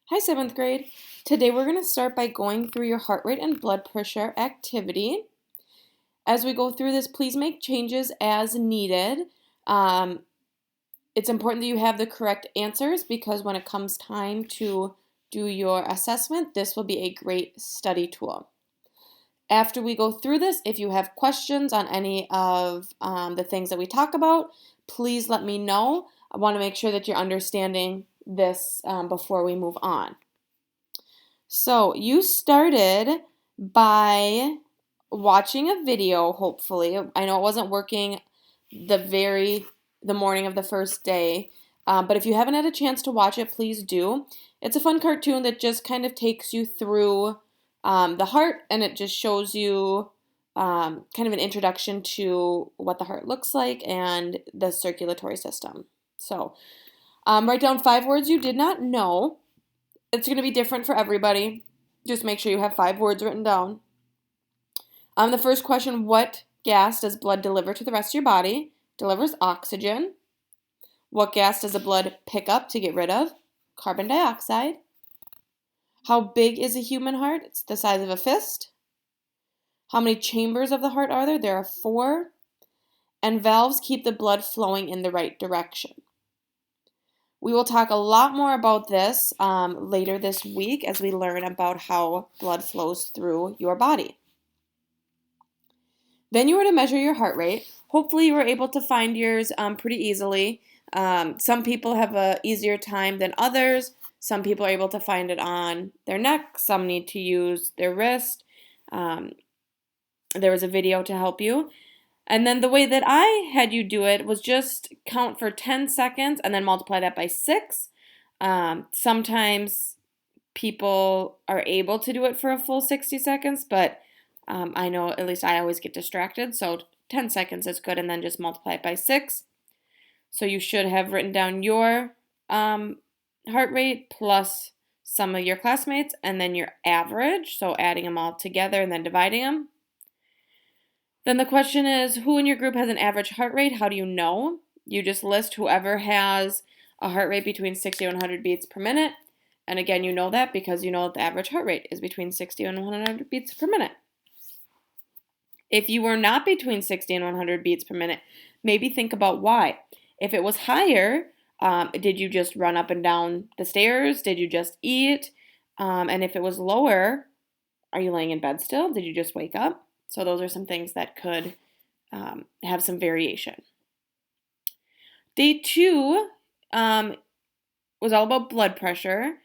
Hi, 7th grade. Today we're going to start by going through your heart rate and blood pressure activity. As we go through this, please make changes as needed. It's important that you have the correct answers because when it comes time to do your assessment, this will be a great study tool. After we go through this, if you have questions on any of the things that we talk about, please let me know. I want to make sure that you're understanding this before we move on. So you started by watching a video, hopefully. I know it wasn't working the morning of the first day, but if you haven't had a chance to watch it, please do. It's a fun cartoon that just kind of takes you through the heart, and it just shows you kind of an introduction to what the heart looks like and the circulatory system. So write down 5 words you did not know. It's going to be different for everybody. Just make sure you have 5 words written down. The first question, what gas does blood deliver to the rest of your body? Delivers oxygen. What gas does the blood pick up to get rid of? Carbon dioxide. How big is a human heart? It's the size of a fist. How many chambers of the heart are there? There are 4. And valves keep the blood flowing in the right direction. We will talk a lot more about this later this week as we learn about how blood flows through your body. Then you were to measure your heart rate. Hopefully you were able to find yours pretty easily. Some people have an easier time than others. Some people are able to find it on their neck. Some need to use their wrist. There was a video to help you. And then the way that I had you do it was just count for 10 seconds and then multiply that by 6. Sometimes people are able to do it for a full 60 seconds, but I know at least I always get distracted. So 10 seconds is good, and then just multiply it by 6. So you should have written down your heart rate plus some of your classmates and then your average. So adding them all together and then dividing them. Then the question is, who in your group has an average heart rate? How do you know? You just list whoever has a heart rate between 60 and 100 beats per minute. And again, you know that because you know that the average heart rate is between 60 and 100 beats per minute. If you were not between 60 and 100 beats per minute, maybe think about why. If it was higher, did you just run up and down the stairs? Did you just eat? And if it was lower, are you laying in bed still? Did you just wake up? So those are some things that could have some variation. Day 2 was all about blood pressure.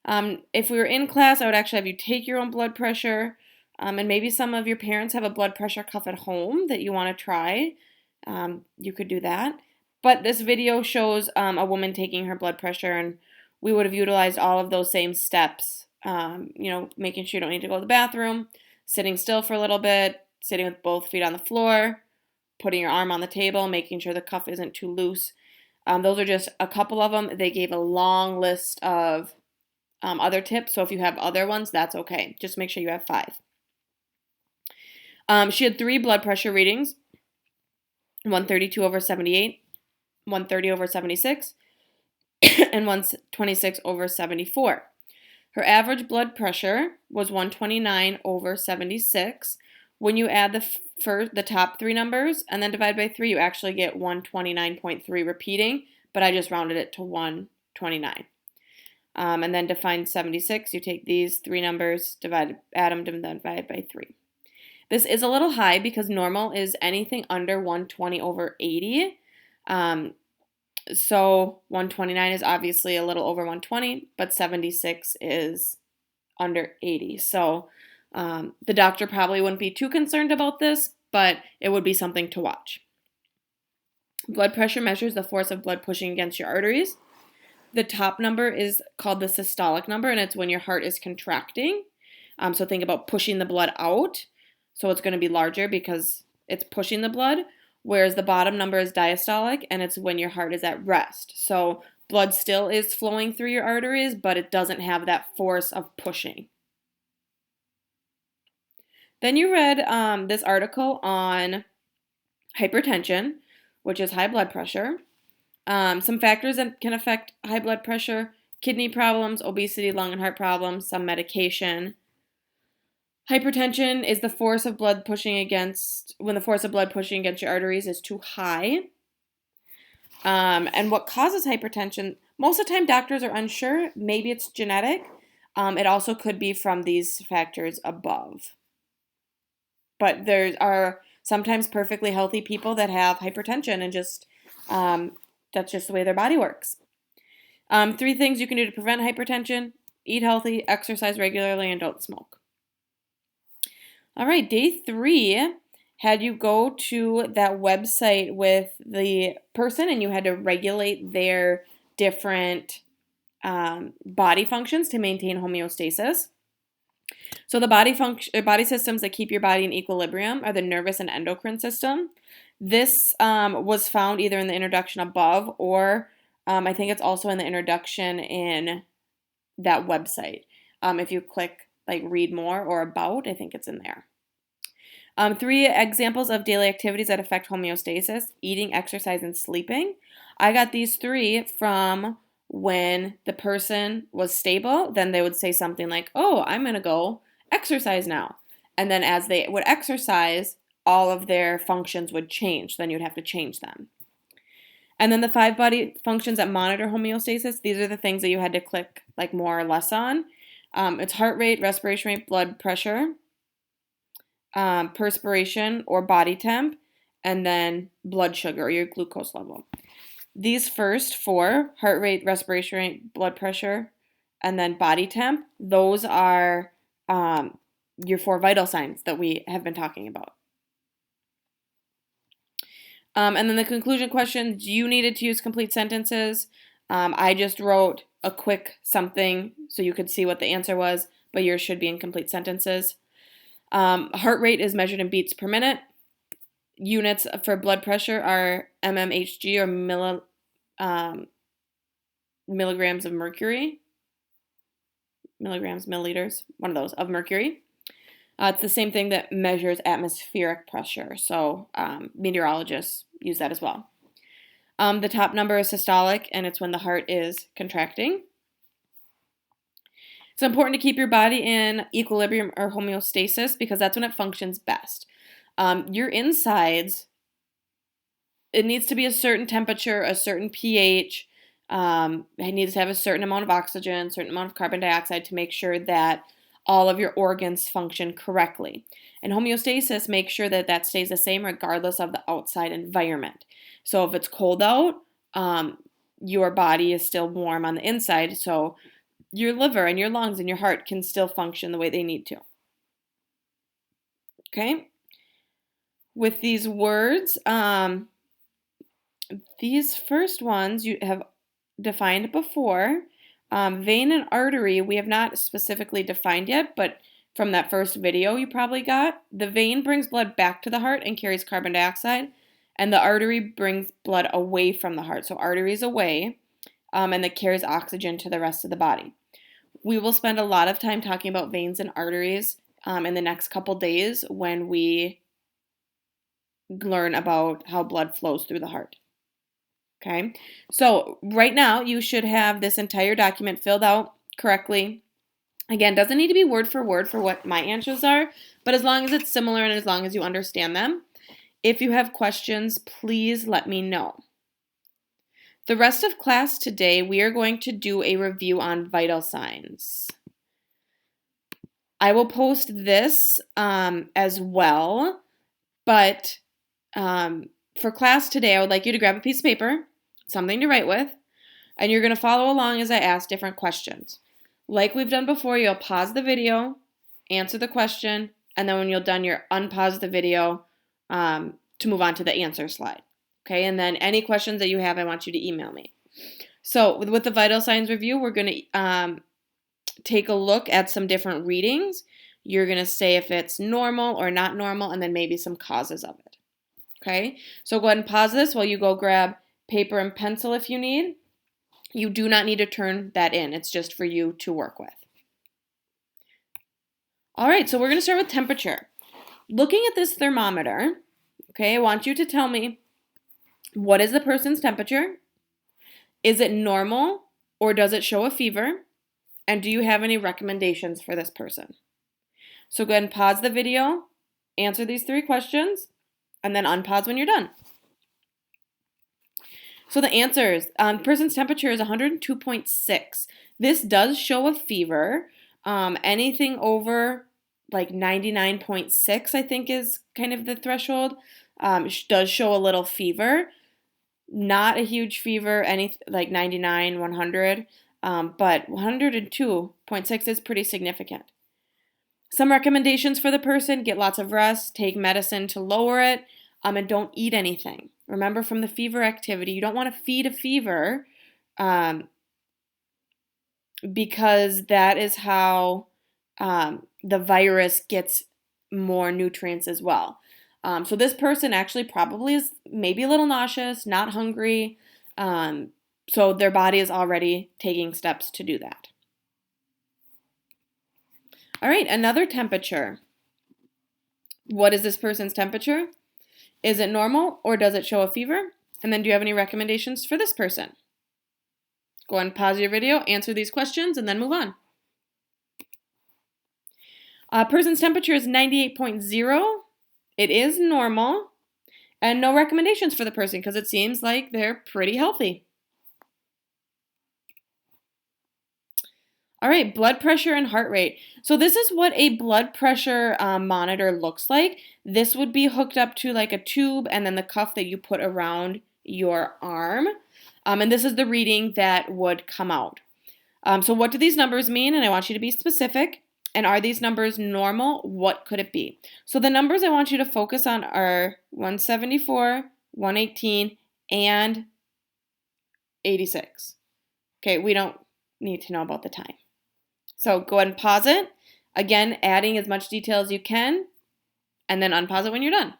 If we were in class, I would actually have you take your own blood pressure. And maybe some of your parents have a blood pressure cuff at home that you want to try. You could do that. But this video shows a woman taking her blood pressure, and we would have utilized all of those same steps. Making sure you don't need to go to the bathroom, sitting still for a little bit, sitting with both feet on the floor, putting your arm on the table, making sure the cuff isn't too loose. Those are just a couple of them. They gave a long list of other tips, so if you have other ones, that's okay. Just make sure you have 5. She had 3 blood pressure readings, 132/78, 130/76, and 126/74. Her average blood pressure was 129/76. When you add the top 3 numbers and then divide by 3, you actually get 129.3 repeating, but I just rounded it to 129. And then to find 76, you take these 3 numbers, add them, and then divide by 3. This is a little high because normal is anything under 120/80. So 129 is obviously a little over 120, but 76 is under 80. So the doctor probably wouldn't be too concerned about this, but it would be something to watch. Blood pressure measures the force of blood pushing against your arteries. The top number is called the systolic number, and it's when your heart is contracting. So think about pushing the blood out. So it's going to be larger because it's pushing the blood, whereas the bottom number is diastolic, and it's when your heart is at rest. So blood still is flowing through your arteries, but it doesn't have that force of pushing. Then you read this article on hypertension, which is high blood pressure. Some factors that can affect high blood pressure kidney problems, obesity, lung and heart problems, some medication. Hypertension is the force of blood pushing against, when the force of blood pushing against your arteries is too high. And what causes hypertension? Most of the time, doctors are unsure. Maybe it's genetic. It also could be from these factors above. But there are sometimes perfectly healthy people that have hypertension and just that's just the way their body works. 3 things you can do to prevent hypertension: eat healthy, exercise regularly, and don't smoke. All right, day 3 had you go to that website with the person and you had to regulate their different body functions to maintain homeostasis. So the body systems that keep your body in equilibrium are the nervous and endocrine system. This was found either in the introduction above or I think it's also in the introduction in that website. If you click like read more or about, I think it's in there. 3 examples of daily activities that affect homeostasis: eating, exercise, and sleeping. I got these 3 from when the person was stable. Then they would say something like, oh, I'm going to go exercise now. And then as they would exercise, all of their functions would change. Then you'd have to change them. And then the 5 body functions that monitor homeostasis, these are the things that you had to click like more or less on. It's heart rate, respiration rate, blood pressure, perspiration or body temp, and then blood sugar or your glucose level. These first 4, heart rate, respiration rate, blood pressure, and then body temp, those are your 4 vital signs that we have been talking about. And then the conclusion questions, you needed to use complete sentences. I just wrote a quick something so you could see what the answer was, but yours should be in complete sentences. Heart rate is measured in beats per minute. Units for blood pressure are mmHg or milligrams of mercury. Milligrams, milliliters, one of those, of mercury. It's the same thing that measures atmospheric pressure, so meteorologists use that as well. The top number is systolic, and it's when the heart is contracting. It's important to keep your body in equilibrium or homeostasis because that's when it functions best. Your insides, it needs to be a certain temperature, a certain pH. It needs to have a certain amount of oxygen, a certain amount of carbon dioxide to make sure that all of your organs function correctly. And homeostasis makes sure that that stays the same regardless of the outside environment. So if it's cold out, your body is still warm on the inside, so your liver and your lungs and your heart can still function the way they need to. Okay? With these words, these first ones you have defined before. Vein and artery, we have not specifically defined yet, but from that first video you probably got, the vein brings blood back to the heart and carries carbon dioxide, and the artery brings blood away from the heart. So arteries away, and that carries oxygen to the rest of the body. We will spend a lot of time talking about veins and arteries in the next couple days when we learn about how blood flows through the heart. Okay, so right now you should have this entire document filled out correctly. Again, doesn't need to be word for what my answers are, but as long as it's similar and as long as you understand them. If you have questions, please let me know. The rest of class today, we are going to do a review on vital signs. I will post this as well, but for class today, I would like you to grab a piece of paper, something to write with, and you're going to follow along as I ask different questions. Like we've done before, you'll pause the video, answer the question, and then when you're done, you'll unpause the video to move on to the answer slide. Okay, and then any questions that you have, I want you to email me. So with the vital signs review, we're going to take a look at some different readings. You're going to say if it's normal or not normal, and then maybe some causes of it. Okay, so go ahead and pause this while you go grab paper and pencil if you need. You do not need to turn that in. It's just for you to work with. All right, so we're going to start with temperature. Looking at this thermometer, okay, I want you to tell me, what is the person's temperature? Is it normal? or does it show a fever? And do you have any recommendations for this person? So go ahead and pause the video, answer these 3 questions, and then unpause when you're done. So the answers, person's temperature is 102.6. This does show a fever. Anything over like 99.6, I think, is kind of the threshold. Does show a little fever. Not a huge fever, like 99, 100, but 102.6 is pretty significant. Some recommendations for the person: get lots of rest, take medicine to lower it, and don't eat anything. Remember, from the fever activity, you don't want to feed a fever because that is how the virus gets more nutrients as well. So this person actually probably is maybe a little nauseous, not hungry, so their body is already taking steps to do that. All right, another temperature. What is this person's temperature? Is it normal or does it show a fever? And then do you have any recommendations for this person? Go ahead and pause your video, answer these questions, and then move on. Person's temperature is 98.0. It is normal, and no recommendations for the person because it seems like they're pretty healthy. All right, blood pressure and heart rate. So this is what a blood pressure monitor looks like. This would be hooked up to like a tube and then the cuff that you put around your arm. And this is the reading that would come out. So what do these numbers mean? And I want you to be specific. And are these numbers normal? What could it be? So the numbers I want you to focus on are 174, 118, and 86. Okay, we don't need to know about the time. So go ahead and pause it. Again, adding as much detail as you can, and then unpause it when you're done.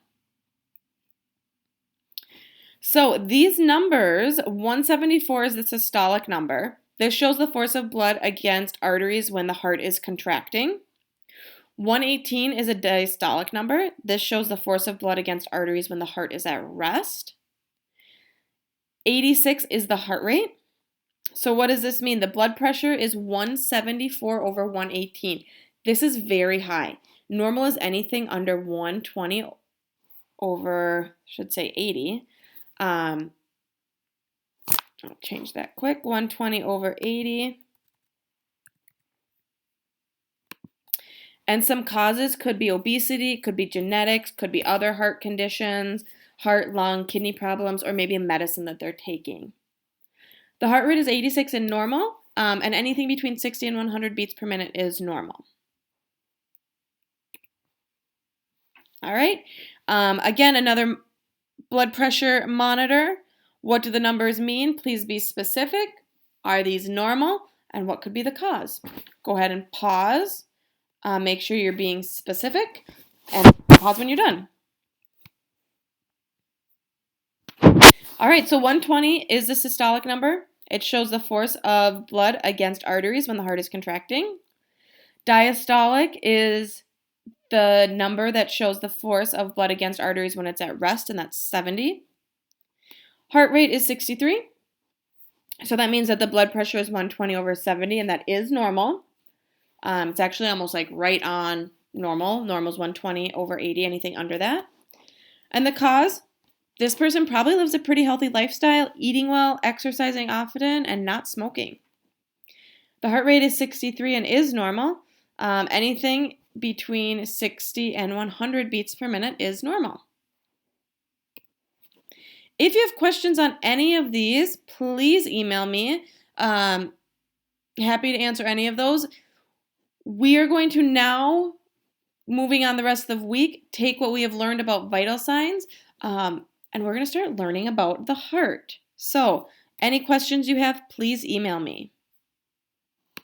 So these numbers, 174 is the systolic number. This shows the force of blood against arteries when the heart is contracting. 118 is a diastolic number. This shows the force of blood against arteries when the heart is at rest. 86 is the heart rate. So what does this mean? The blood pressure is 174 over 118. This is very high. Normal is anything under 120 over, should say 80. I'll change that quick. 120 over 80. And some causes could be obesity, could be genetics, could be other heart conditions, heart, lung, kidney problems, or maybe a medicine that they're taking. The heart rate is 86 and normal, and anything between 60 and 100 beats per minute is normal. All right. Again, another blood pressure monitor. What do the numbers mean? Please be specific. Are these normal? And what could be the cause? Go ahead and pause. Make sure you're being specific, and pause when you're done. All right, so 120 is the systolic number. It shows the force of blood against arteries when the heart is contracting. Diastolic is the number that shows the force of blood against arteries when it's at rest, and that's 70. Heart rate is 63. So that means that the blood pressure is 120 over 70, and that is normal. It's actually almost like right on normal. Normal is 120 over 80, anything under that. And the cause? This person probably lives a pretty healthy lifestyle, eating well, exercising often, and not smoking. The heart rate is 63 and is normal. Anything between 60 and 100 beats per minute is normal. If you have questions on any of these, please email me. Happy to answer any of those. We are going to now, moving on the rest of the week, take what we have learned about vital signs, and we're going to start learning about the heart. So, any questions you have, please email me.